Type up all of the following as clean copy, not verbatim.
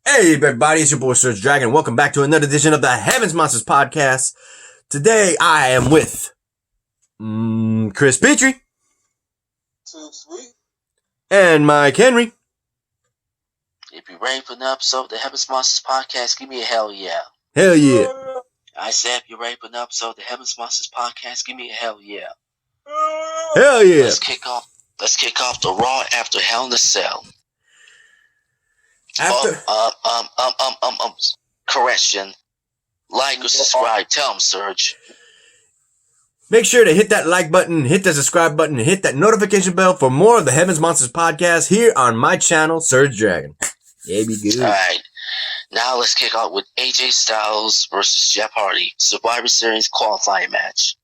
Hey everybody, it's your boy Surge Dragon. Welcome back to another edition of the Heavens Monsters Podcast. Today I am with Chris Petrie. Too sweet. And Mike Henry. If you're ready for the episode of the Heavens Monsters Podcast, give me a hell yeah. Hell yeah. I said if you're ready for the episode of the Heavens Monsters Podcast, give me a hell yeah. Hell yeah. Let's kick off the Raw after Hell in a Cell. Correction. Like or subscribe. Tell them, Surge. Make sure to hit that like button, hit that subscribe button, and hit that notification bell for more of the Heavens Monsters Podcast here on my channel, Surge Dragon. Yeah, be good. Alright. Now let's kick off with AJ Styles versus Jeff Hardy. Survivor Series qualifying match.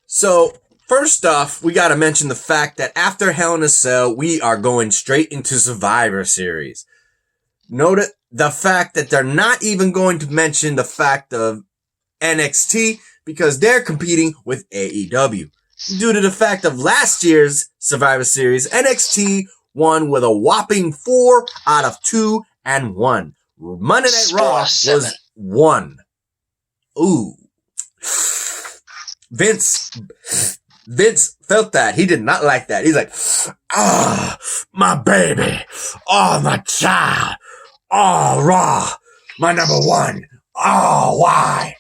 So, first off, we gotta mention the fact that after Hell in a Cell, we are going straight into Survivor Series. Note the fact that they're not even going to mention the fact of NXT because they're competing with AEW. Due to the fact of last year's Survivor Series, NXT won with a whopping 4 out of 2 and 1. Monday Night Raw was 1. Ooh. Vince felt that. He did not like that. He's like, my baby. Oh, my child. Oh, Raw. My number 1. Oh, why?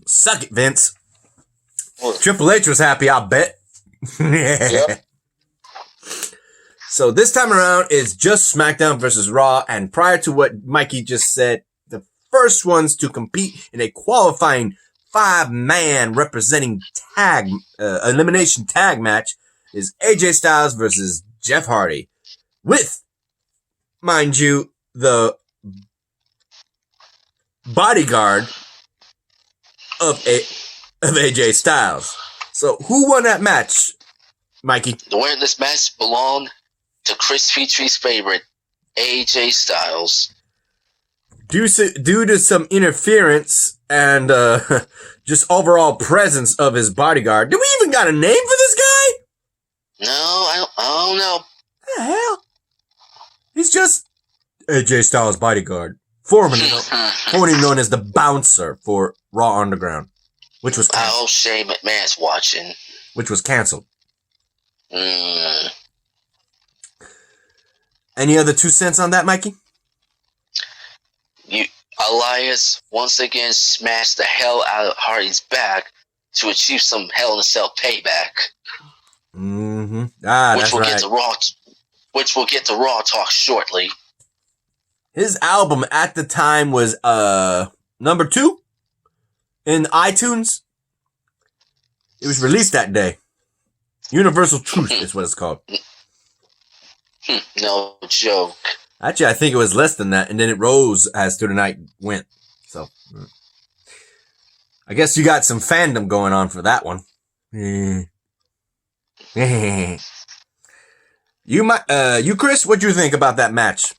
Suck it, Vince. Triple H was happy, I'll bet. Yep. So this time around, it's just SmackDown versus Raw. And prior to what Mikey just said, the first ones to compete in a qualifying 5-man representing elimination tag match is AJ Styles versus Jeff Hardy. With, mind you, the bodyguard of AJ Styles. So who won that match, Mikey? The winner of this match belonged to Chris Petrie's favorite, AJ Styles. Due to some interference and just overall presence of his bodyguard. Do we even got a name for this guy? No, I don't know. What the hell? He's just AJ Styles' bodyguard. Formerly known as the Bouncer for Raw Underground. Which was canceled. Oh, Shane McMahon's watching. Which was canceled. Any other 2 cents on that, Mikey? Elias once again smashed the hell out of Hardy's back to achieve some Hell in a Cell payback. Mm-hmm. That's right. Which we'll get to Raw talk shortly. His album at the time was number 2 in iTunes. It was released that day. Universal Truth is what it's called. No joke. Actually, I think it was less than that, and then it rose as through the night went. So, I guess you got some fandom going on for that one. You Chris, what'd you think about that match?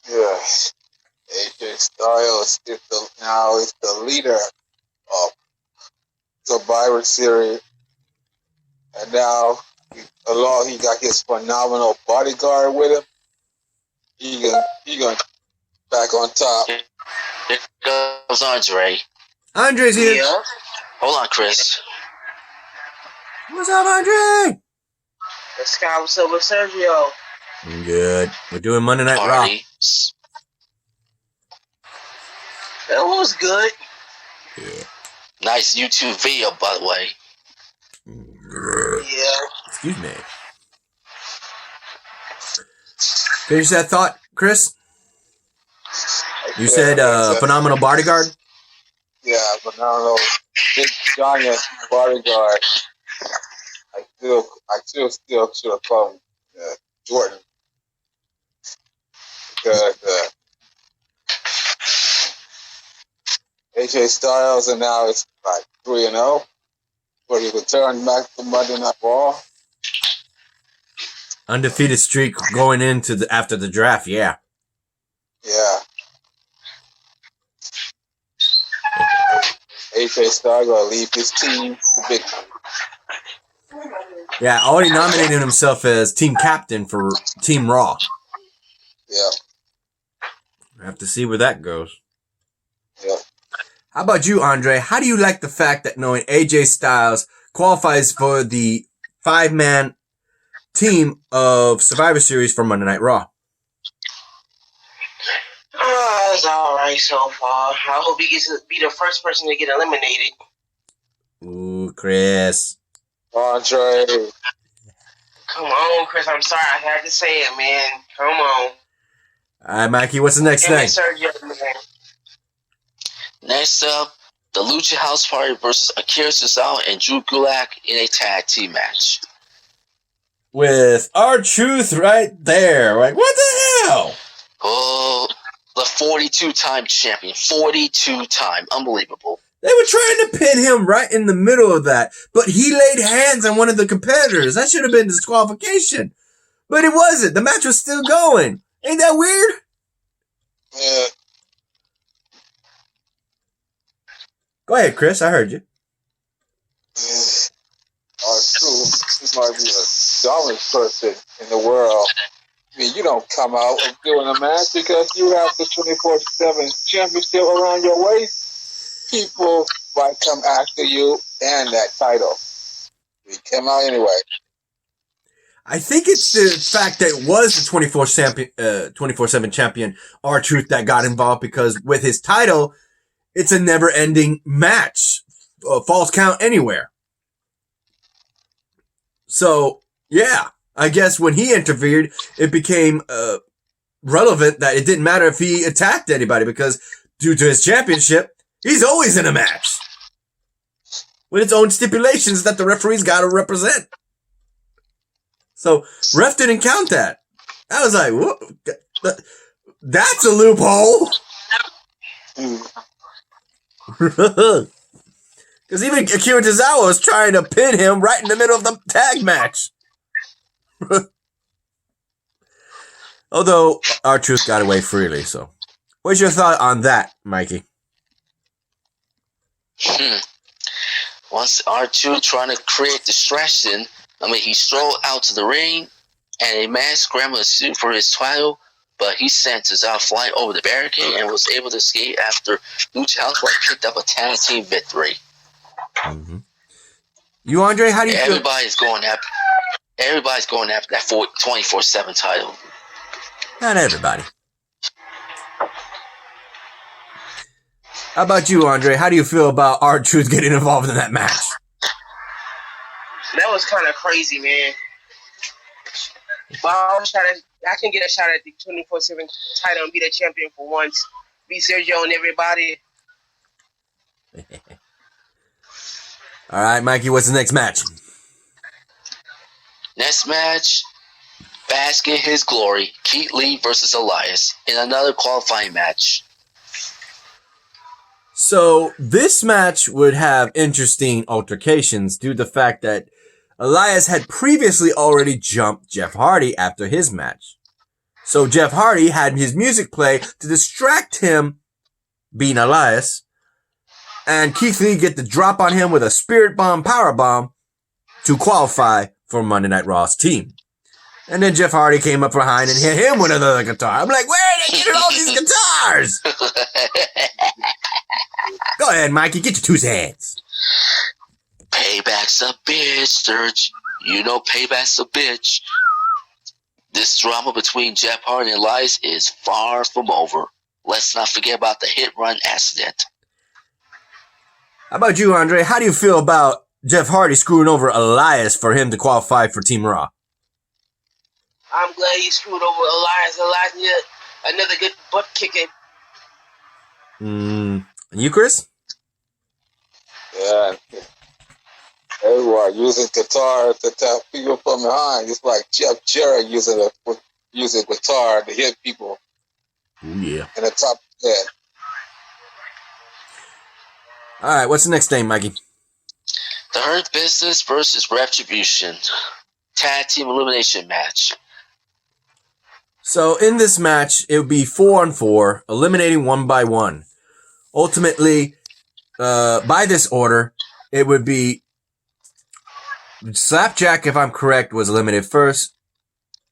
Yes. AJ Styles is the leader of Survivor Series. And now, he got his phenomenal bodyguard with him. He going back on top. Here goes Andre. Andre's here. Yeah. Hold on, Chris. What's up, Andre? Let's go. What's up with Sergio? Good. We're doing Monday Night Raw. That was good. Yeah. Nice YouTube video, by the way. Yeah. Excuse me. Finish that thought, Chris? You said phenomenal bodyguard? Yeah, phenomenal big giant bodyguard. I still should have called him Jordan. Because AJ Styles and now it's like 3-0. But he returned back to Monday Night Raw. Undefeated streak going into after the draft, yeah. Yeah. AJ Styles gonna leave his team to victory. Yeah, already nominated himself as team captain for Team Raw. Yeah. I have to see where that goes. Yeah. How about you, Andre? How do you like the fact that knowing AJ Styles qualifies for the 5-man team of Survivor Series for Monday Night Raw? It's alright so far. I hope he gets to be the first person to get eliminated. Ooh, Chris. Andre. Come on, Chris. I'm sorry. I had to say it, man. Come on. All right, Mikey, what's the next thing? Sergio, man. Next up, the Lucha House Party versus Akira Tozawa and Drew Gulak in a tag team match. With R-Truth right there. Like, what the hell? Oh, the 42-time champion. 42-time. Unbelievable. They were trying to pin him right in the middle of that, but he laid hands on one of the competitors. That should have been disqualification. But it wasn't. The match was still going. Ain't that weird? Yeah. Go ahead, Chris. I heard you. R-Truth might be the dumbest person in the world. I mean, you don't come out and doing a match because you have the 24/7 championship around your waist. People might come after you and that title. You came out anyway. I think it's the fact that it was the 24/7 champion R-Truth that got involved, because with his title, it's a never-ending match. False count anywhere. So, yeah. I guess when he interfered, it became relevant that it didn't matter if he attacked anybody, because due to his championship, he's always in a match with its own stipulations that the referee's got to represent. So, ref didn't count that. I was like, what? That's a loophole. Because even Akira Tozawa was trying to pin him right in the middle of the tag match. Although R-Truth got away freely, so. What's your thought on that, Mikey? Once R2 trying to create distraction, he strolled out to the ring, and a man scrambled to suit for his title, but he sent Tozawa flying over the barricade and was able to escape after Lucha House Party picked up a tag team victory. Mm-hmm. You, Andre, how do you feel? Everybody's going after that 24/7 title. Not everybody. How about you, Andre? How do you feel about R-Truth getting involved in that match? That was kind of crazy, man. But I can get a shot at the 24/7 title and be the champion for once. Be Sergio and everybody. All right, Mikey, what's the next match? Next match, bask in his glory, Keith Lee versus Elias in another qualifying match. So this match would have interesting altercations due to the fact that Elias had previously already jumped Jeff Hardy after his match. So Jeff Hardy had his music play to distract him, being Elias, and Keith Lee get the drop on him with a Spirit Bomb Power Bomb to qualify for Monday Night Raw's team. And then Jeff Hardy came up behind and hit him with another guitar. I'm like, where are they getting all these guitars? Go ahead, Mikey, get your 2 hands. Payback's a bitch, Sturge. You know payback's a bitch. This drama between Jeff Hardy and Elias is far from over. Let's not forget about the hit-run accident. How about you, Andre? How do you feel about Jeff Hardy screwing over Elias for him to qualify for Team Raw? I'm glad he screwed over Elias. Elias needed another good butt kicking. And you, Chris? Yeah. Everyone using guitar to tap people from behind. It's like Jeff Jarrett using guitar to hit people. Ooh, yeah. In the top of the head. All right, what's the next thing, Mikey? The Hurt Business versus Retribution. Tag team elimination match. So in this match, it would be 4-on-4, eliminating 1 by 1. Ultimately, by this order, it would be Slapjack, if I'm correct, was eliminated first.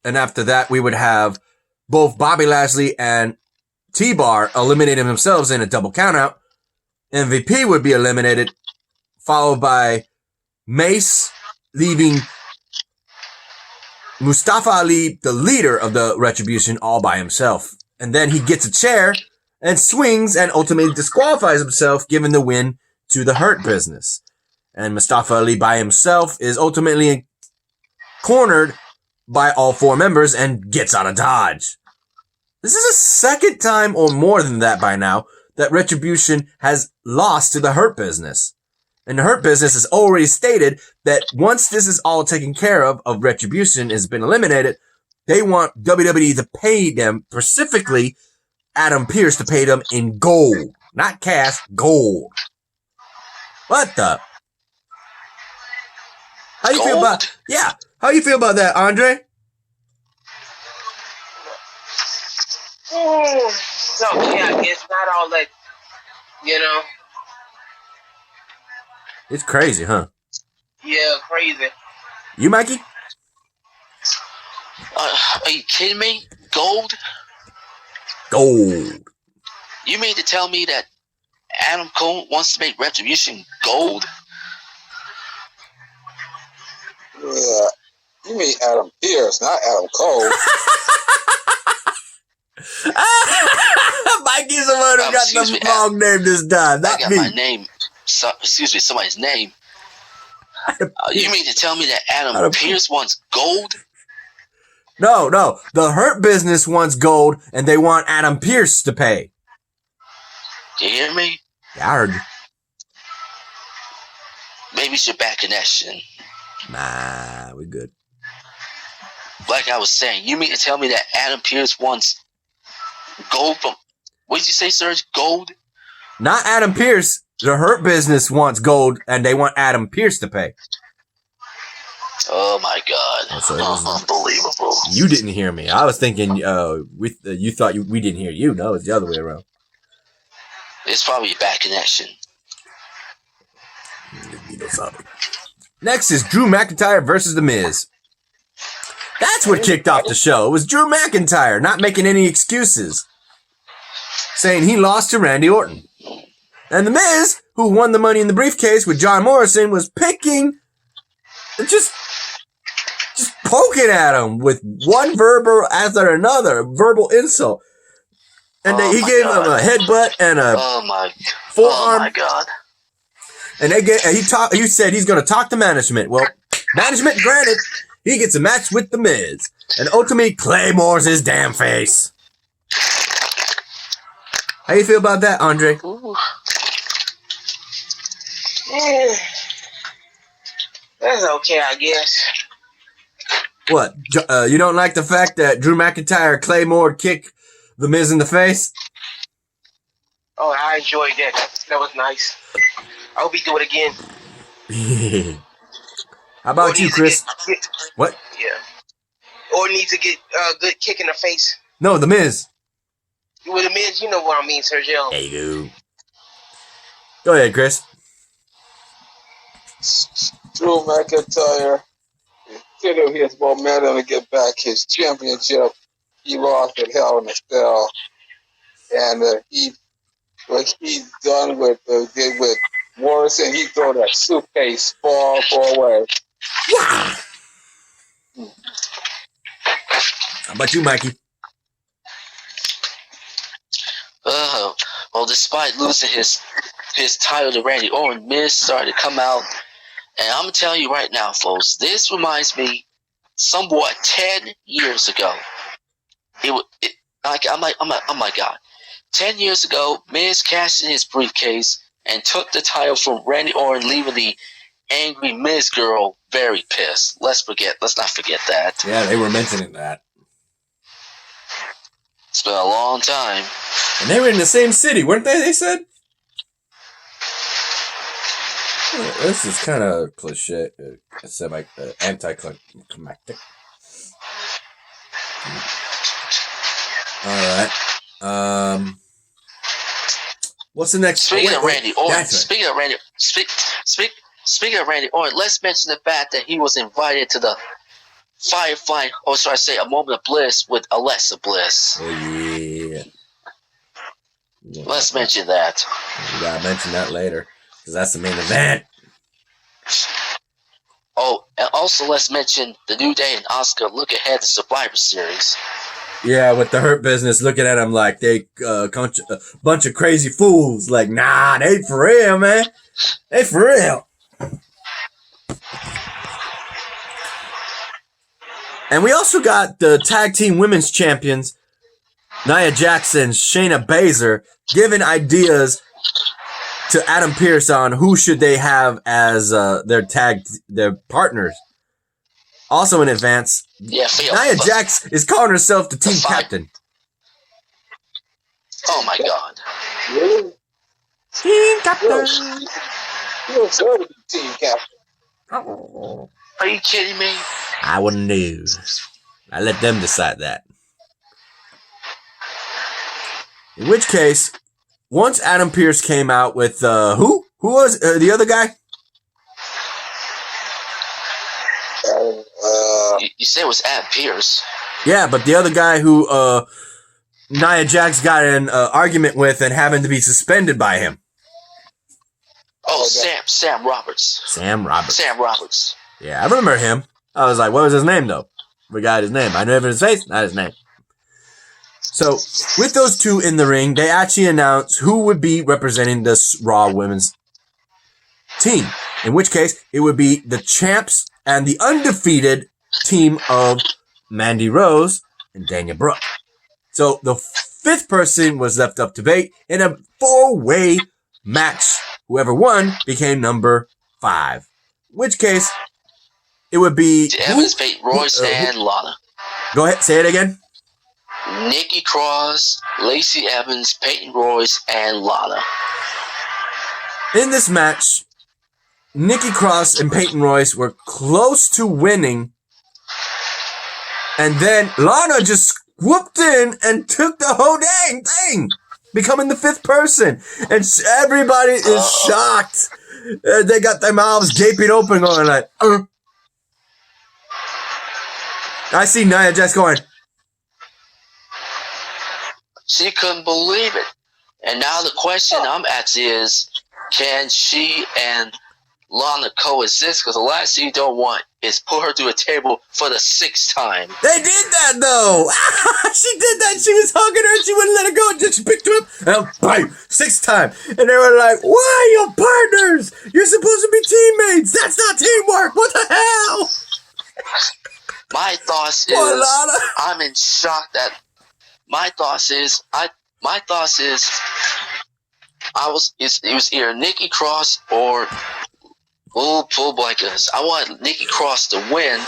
And after that, we would have both Bobby Lashley and T-Bar eliminating themselves in a double countout. MVP would be eliminated, followed by Mace leaving Mustafa Ali, the leader of the Retribution, all by himself. And then he gets a chair and swings and ultimately disqualifies himself, giving the win to the Hurt Business. And Mustafa Ali by himself is ultimately cornered by all four members and gets out of Dodge. This is the second time or more than that by now that Retribution has lost to the Hurt Business. And the Hurt Business has already stated that once this is all taken care of Retribution has been eliminated, they want WWE to pay them, specifically Adam Pearce, to pay them in gold. Not cash, gold. What the? How you feel about, yeah, how you feel about that, Andre? It's okay, I guess. Not all that, you know. It's crazy, huh? Yeah, crazy. You, Mikey? Are you kidding me? Gold? Gold. You mean to tell me that Adam Cole wants to make Retribution gold? Yeah. You mean Adam Pearce, not Adam Cole. Mikey's the one who got the wrong name this time, not I got me. my name. Somebody's name. You mean to tell me that Adam Pearce wants gold? No. The Hurt Business wants gold, and they want Adam Pearce to pay. You hear me? Yeah, I heard you. Maybe it's your bad connection. Nah, we good. Like I was saying, you mean to tell me that Adam Pearce wants gold from... What did you say, Serge? Gold? Not Adam Pearce. The Hurt Business wants gold, and they want Adam Pearce to pay. Oh my God! So unbelievable. You didn't hear me. I was thinking you thought we didn't hear you. No, it's the other way around. It's probably a bad connection. Next is Drew McIntyre versus The Miz. That's what kicked off the show. It was Drew McIntyre not making any excuses, saying he lost to Randy Orton. And The Miz, who won the Money in the Briefcase with John Morrison, was picking, just poking at him with one verbal after another, verbal insult. And he gave him a headbutt and a forearm. Oh my God! And he said he's going to talk to management. Well, management granted, he gets a match with The Miz. And ultimately claymores his damn face. How you feel about that, Andre? Ooh. Yeah. That's okay, I guess. What? You don't like the fact that Drew McIntyre claymore kicked The Miz in the face? Oh, I enjoyed that. That was nice. I hope he do it again. How about you, Chris? What? Yeah. Or needs to get a good kick in the face. No, The Miz. With The Miz, you know what I mean, Sergio. There you go. Go ahead, Chris. Drew McIntyre, instead of his momentum to get back his championship, he lost at Hell in a Cell. And what he's done with Morrison, he throw that suitcase far away. Yeah. How about you, Mikey? Well, despite losing his title to Randy Orton, Miz started to come out. And I'm going to tell you right now, folks, this reminds me somewhat 10 years ago. I'm like, oh my God. 10 years ago, Miz cashed in his briefcase and took the title from Randy Orton, leaving the angry Miz girl very pissed. Let's not forget that. Yeah, they were mentioning that. It's been a long time. And they were in the same city, weren't they? They said? This is kind of cliche, anticlimactic. All right. What's the next? Speaking of Randy Orton, Speaking of Randy Orton, let's mention the fact that he was invited to the Firefly, or should I say, a moment of bliss with Alexa Bliss. Oh, yeah. Let's mention that. We gotta mention that later, because that's the main event. Oh, and also let's mention the New Day and Asuka look ahead to Survivor Series. Yeah, with the Hurt Business looking at him like they a bunch of crazy fools. Like, nah, they for real, man. They for real. And we also got the Tag Team Women's Champions, Nia Jax and Shayna Baszler, giving ideas to Adam Pearce on who should they have as their partners. Also in advance, Nia Jax is calling herself the team captain. Oh my God! Really? Team captain. You deserve to be team captain. Oh. Are you kidding me? I wouldn't know. I let them decide that. In which case, once Adam Pearce came out with who was the other guy? You said it was Adam Pearce. Yeah, but the other guy who Nia Jax got in an argument with and having to be suspended by him. Oh, Sam Roberts. Sam Roberts. Sam Roberts. Yeah, I remember him. I was like, what was his name, though? Forgot his name. I knew his face, not his name. So, with those two in the ring, they actually announced who would be representing this Raw women's team. In which case, it would be the champs and the undefeated team of Mandy Rose and Dana Brooke. So, the fifth person was left up to debate in a 4-way match. Whoever won became number 5. In which case, it would be Evans, Peyton Royce, and Lana. Go ahead, say it again. Nikki Cross, Lacey Evans, Peyton Royce, and Lana. In this match, Nikki Cross and Peyton Royce were close to winning, and then Lana just whooped in and took the whole dang thing, becoming the 5th person, and everybody is shocked. They got their mouths gaping open, going like, I see Nia Jax going. She couldn't believe it. And now the question I'm asking is, can she and Lana coexist? Because the last thing you don't want is put her through a table for the 6th time. They did that, though. She did that. She was hugging her and she wouldn't let her go. And then she picked her up and bam, 6th time. And they were like, why are you partners? You're supposed to be teammates. That's not teamwork. What the hell? My thoughts is, I'm in shock that. My thoughts is, it was either Nikki Cross or pull blankets. I wanted Nikki Cross to win,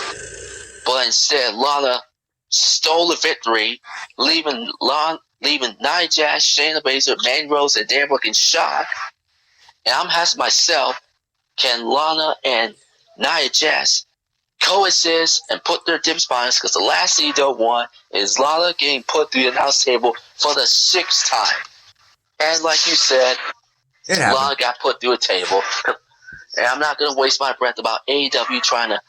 but instead Lana stole the victory, leaving Nia Jax, Shayna Baszler, Mandy Rose, and Dana Brooke in shock. And I'm asking myself, can Lana and Nia Jax coexist and put their dim spines? Because the last thing you don't want is Lana getting put through the announce table for the 6th time. And like you said, Lana got put through a table. And I'm not going to waste my breath about AEW trying to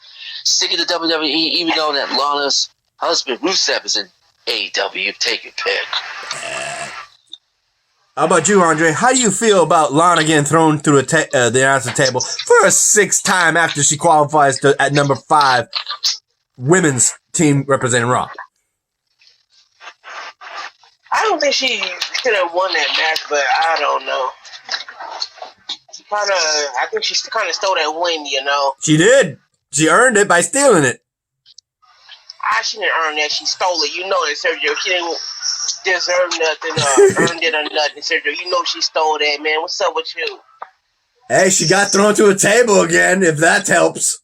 stick it to WWE, even though that Lana's husband Rusev is in AEW. Take your pick. How about you, Andre? How do you feel about Lana getting thrown through the announcer table for a 6th time after she qualifies at number 5 women's team representing Raw? I don't think she should have won that match, but I don't know. I think she kind of stole that win, you know. She did. She earned it by stealing it. She didn't earn that. She stole it. You know it, Sergio. She didn't deserve nothing, earned it or nothing, Sergio. You know she stole that, man. What's up with you? Hey, she got thrown to a table again, if that helps.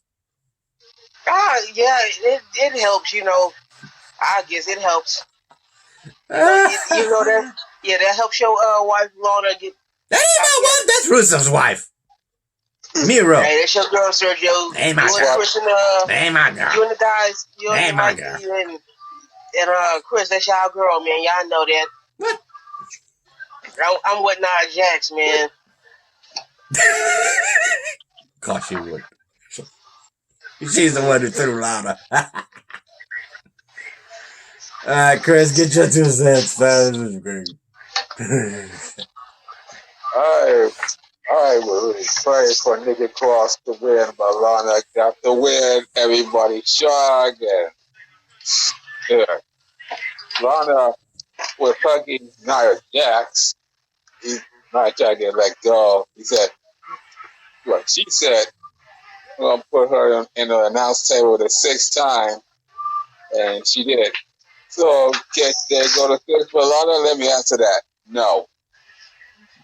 Yeah, it helps, you know. I guess it helps. You know that? Yeah, that helps your wife, Lana, get... That ain't my wife. That's Russo's wife. Miro. Hey, that's your girl, Sergio. Hey, my girl. Chris and, hey, my girl. You and the guys. You hey, and my Mikey girl. And Chris, that's y'all girl, man. Y'all know that. What? I'm with Nia Jax, man. course she would. She's the one who threw Lana. Alright, Chris, get your 2 cents. That was great. I would really pray for Nikki Cross to win, but Lana got the win. Everybody shocked. And yeah. Lana was hugging Nia Jax. Nia Jax didn't let go. He said, well, she said, we're going to put her in the announce table the 6th time. And she did. So, can they go to 6 for Lana? Let me answer that. No.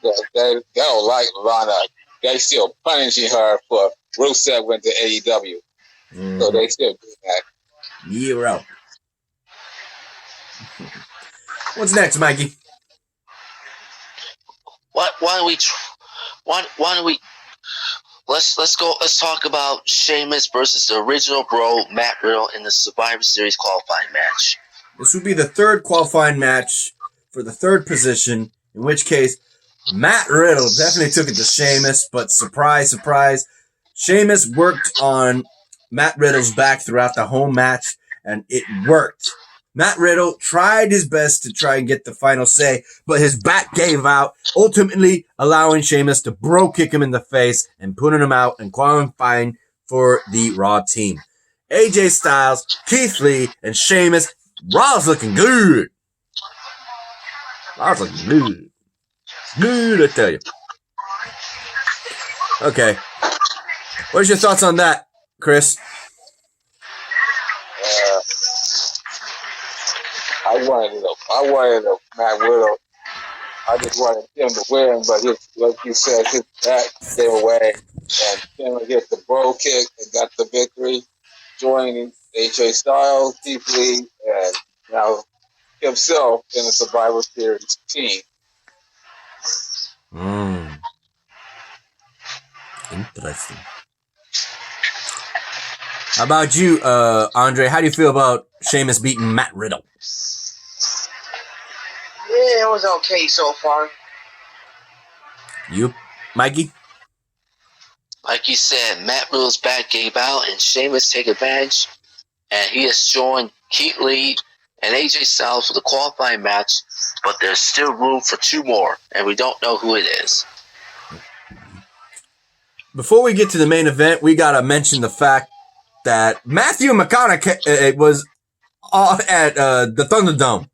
They don't like Lana. They still punishing her for Rusev went to AEW. So they still do that. Year out. What's next, Mikey? Why don't we let's talk about Sheamus versus the original bro Matt Riddle in the Survivor Series qualifying match. This would be the 3rd qualifying match for the 3rd position, in which case Matt Riddle definitely took it to Sheamus, but surprise, surprise, Sheamus worked on Matt Riddle's back throughout the whole match, and it worked. Matt Riddle tried his best to try and get the final say, but his back gave out, ultimately allowing Sheamus to bro kick him in the face and putting him out and qualifying for the Raw team. AJ Styles, Keith Lee, and Sheamus. Raw's looking good. Raw's looking good. Good, I tell you. Okay. What's your thoughts on that, Chris? I wanted Matt Riddle. I just wanted him to win, but like you said, his back gave away, and him hit the bro kick and got the victory, joining AJ Styles, Keith Lee, and now himself in the Survivor Series team. Interesting. How about you, Andre? How do you feel about Sheamus beating Matt Riddle? Yeah, it was okay so far. You, Mikey? Like you said, Matt Riddle's back gave out, and Sheamus take advantage, and he has joined Keith Lee and AJ Styles for the qualifying match, but there's still room for 2 more, and we don't know who it is. Before we get to the main event, we gotta mention the fact that Matthew McConaughey was at the Thunderdome.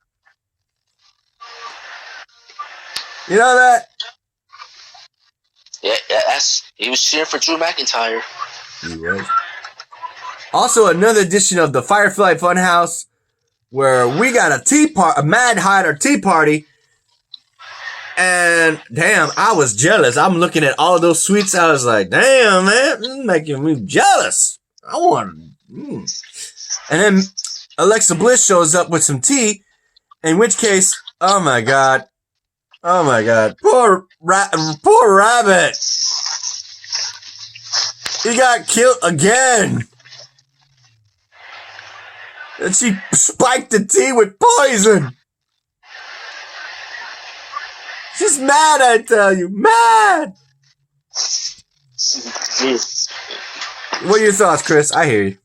You know that? Yeah, he was cheering for Drew McIntyre. He was. Also, another edition of the Firefly Funhouse, where we got a Mad Hatter tea party. And damn, I was jealous. I'm looking at all those sweets. I was like, damn, man, this is making me jealous. I want. And then Alexa Bliss shows up with some tea. In which case, oh my god, poor rabbit. He got killed again. And she spiked the tea with poison. She's mad, I tell you. Mad! What are your thoughts, Chris? I hear you.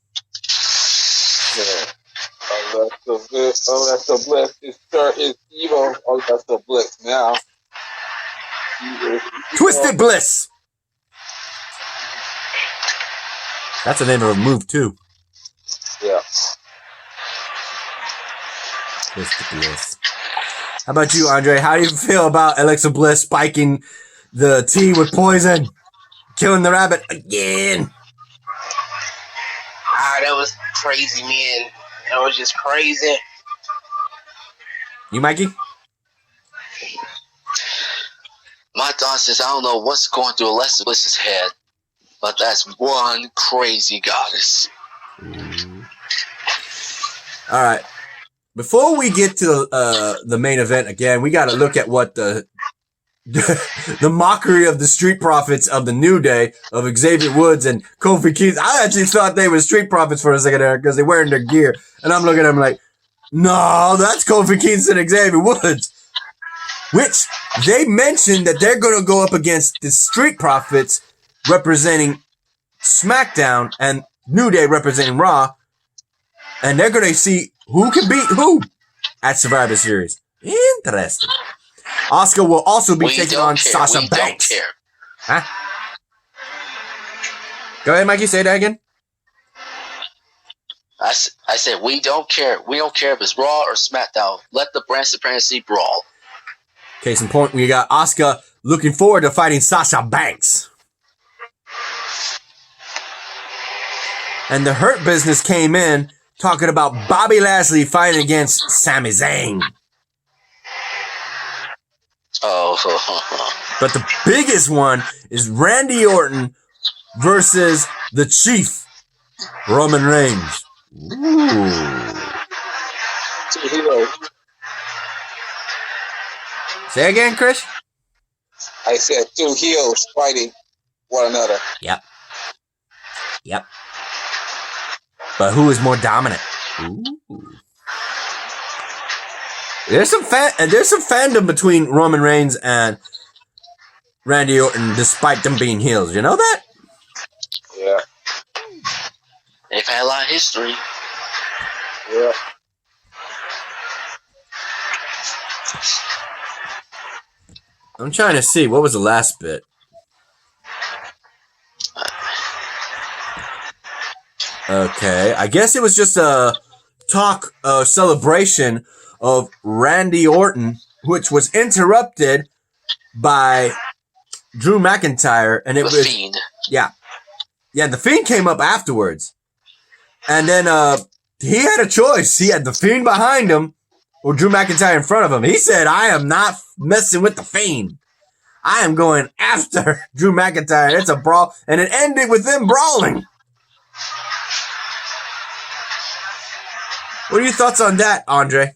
Yeah. Alexa Bliss is evil. Alexa Bliss now. Twisted Bliss! That's the name of a move, too. Yeah. Twisted Bliss. How about you, Andre? How do you feel about Alexa Bliss spiking the tea with poison? Killing the rabbit again? That was crazy, man. That was just crazy. You, Mikey? My thoughts is I don't know what's going through Alexa Bliss's head, but that's one crazy goddess. All right. Before we get to the main event again, we got to look at what the mockery of the Street Profits of the New Day of Xavier Woods and Kofi Kingston. I actually thought they were Street Profits for a second there because they're wearing their gear. And I'm looking at them like, no, that's Kofi Kingston and Xavier Woods. Which they mentioned that they're going to go up against the Street Profits representing SmackDown and New Day representing Raw. And they're going to see who can beat who at Survivor Series. Interesting. Asuka will also be taking on Sasha Banks. Don't care. Huh? Go ahead, Mikey. Say that again. I said we don't care. We don't care if it's Raw or SmackDown. Let the brand supremacy brawl. Case in point, we got Asuka looking forward to fighting Sasha Banks. And the Hurt Business came in talking about Bobby Lashley fighting against Sami Zayn. Oh. But the biggest one is Randy Orton versus the Chief, Roman Reigns. Ooh. Say again, Chris? I said 2 heels fighting one another. Yep. But who is more dominant? Ooh. There's some fandom between Roman Reigns and Randy Orton, despite them being heels. You know that? Yeah. They've had a lot of history. Yeah. I'm trying to see. What was the last bit? Okay. I guess it was just a celebration of Randy Orton, which was interrupted by Drew McIntyre. And it was... Fiend. Yeah. Yeah, the Fiend came up afterwards. And then he had a choice. He had the Fiend behind him or Drew McIntyre in front of him. He said, I am not messing with the Fiend. I am going after Drew McIntyre. It's a brawl. And it ended with them brawling. What are your thoughts on that, Andre?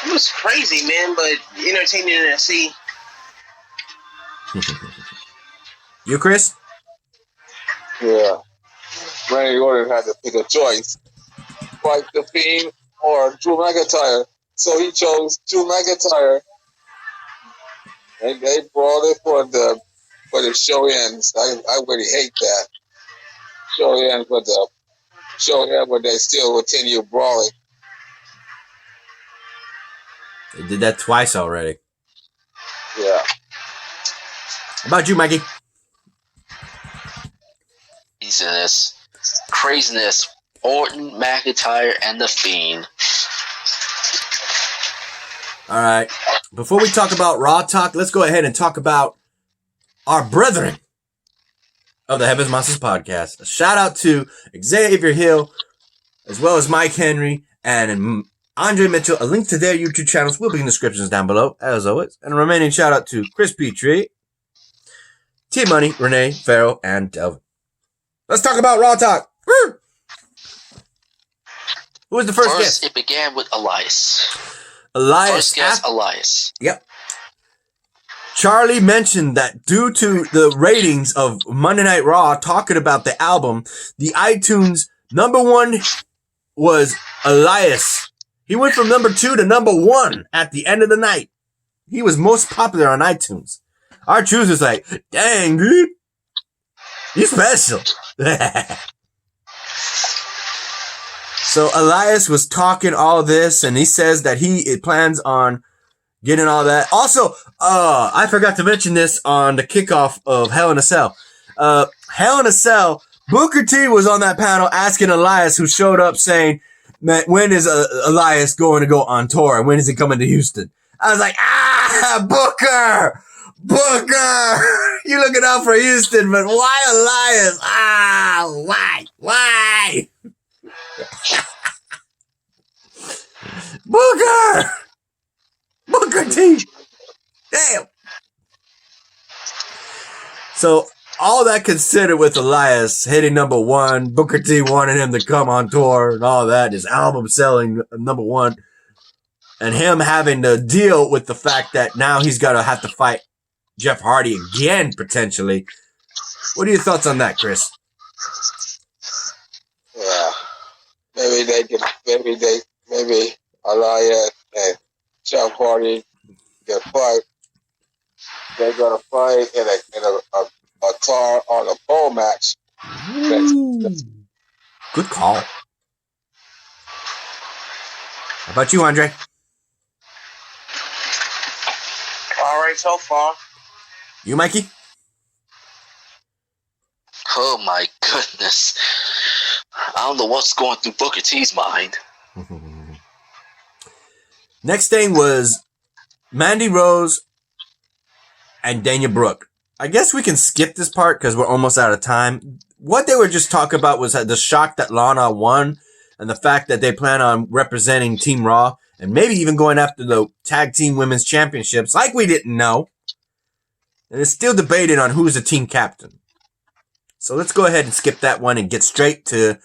It was crazy, man, but entertaining to see. You, Chris? Yeah. Randy Orton had to pick a choice. Fight the Fiend or Drew McIntyre. So he chose Drew McIntyre. And they brought it for the show ends. I really hate that. Show ends, but the show ends when they still continue brawling. They did that twice already. Yeah. How about you, Mikey? Craziness. Orton, McIntyre, and the Fiend. All right. Before we talk about Raw Talk, let's go ahead and talk about our brethren of the Heavens Monsters podcast. A shout out to Xavier Hill, as well as Mike Henry and Andre Mitchell. A link to their YouTube channels will be in the descriptions down below, as always. And a remaining shout out to Chris Petrie, T-Money, Renee, Farrell, and Delvin. Let's talk about Raw Talk. Woo! Who was the first guest? It began with Elias. Elias. Elias. Yep. Charlie mentioned that due to the ratings of Monday Night Raw talking about the album, the iTunes #1 was Elias. He went from #2 to #1 at the end of the night. He was most popular on iTunes. Our Truth was like, dang, dude. You special. So Elias was talking all this, and he says that he plans on getting all that. Also, I forgot to mention this on the kickoff of Hell in a Cell. Hell in a Cell, Booker T was on that panel asking Elias, who showed up, saying, man, when is Elias going to go on tour? And when is he coming to Houston? I was like, Booker! You're looking out for Houston, but why Elias? Why? Booker T! Damn! So, all that considered with Elias hitting #1, Booker T wanting him to come on tour and all that, his album selling #1, and him having to deal with the fact that now he's going to have to fight Jeff Hardy again, potentially. What are your thoughts on that, Chris? Yeah. Maybe Elias and Jeff Hardy get fight. they're gonna fight in a tar on a pole match. Ooh. Good call. How about you, Andre? All right, so far. You, Mikey? Oh my goodness. I don't know what's going through Booker T's mind. Next thing was Mandy Rose and Dana Brooke. I guess we can skip this part because we're almost out of time. What they were just talking about was the shock that Lana won and the fact that they plan on representing Team Raw and maybe even going after the Tag Team Women's Championships like we didn't know. And it's still debated on who's the team captain. So let's go ahead and skip that one and get straight to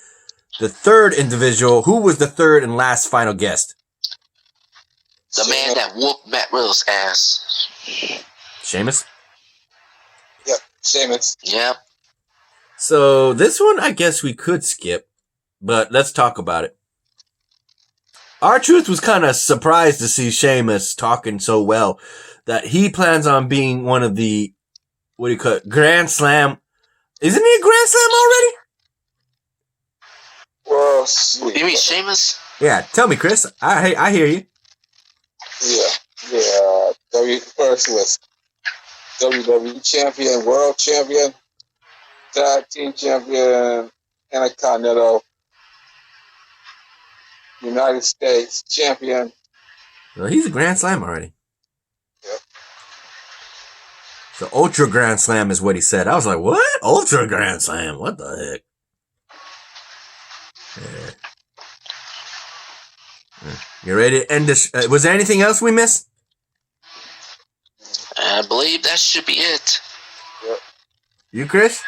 the third individual. Who was the third and last final guest? The man that whooped Matt Riddle's ass. Sheamus? Yep, Sheamus. Yep. So this one, I guess we could skip, but let's talk about it. R-Truth was kind of surprised to see Sheamus talking so well that he plans on being one of the, what do you call it, Grand Slam. Isn't he a Grand Slam already? Well, shit. You mean Sheamus? Yeah, tell me, Chris. I hear you. Yeah. First was WWE champion, world champion, tag team champion, Intercontinental, United States champion. Well, he's a Grand Slam already. Yep. So Ultra Grand Slam is what he said. I was like, what? Ultra Grand Slam? What the heck? Yeah. You ready to end this? Was there anything else we missed? I believe that should be it. Yep. You, Chris?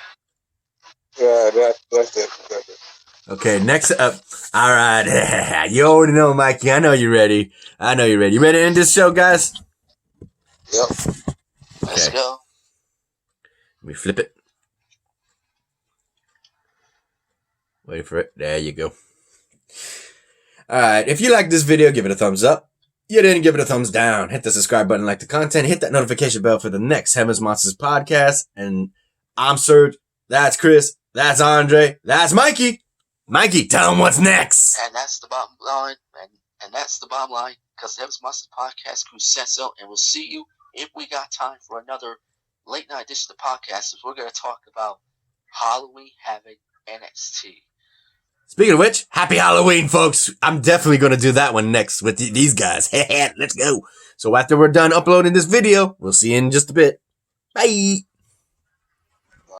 Yeah, that's it. That's it. Okay, next up. All right. You already know, Mikey. I know you're ready. You ready to end this show, guys? Yep. Let's go. Let me flip it. Wait for it. There you go. Alright, if you like this video, give it a thumbs up. You didn't, give it a thumbs down. Hit the subscribe button, like the content, hit that notification bell for the next Heaven's Monsters podcast. And I'm Serge. That's Chris. That's Andre. That's Mikey. Mikey, tell them what's next. And that's the bottom line. And that's the bottom line. Because the Heaven's Monsters podcast crew says so. And we'll see you if we got time for another late night edition of the podcast. We're going to talk about Halloween Havoc NXT. Speaking of which, happy Halloween, folks. I'm definitely going to do that one next with these guys. Let's go. So after we're done uploading this video, we'll see you in just a bit. Bye.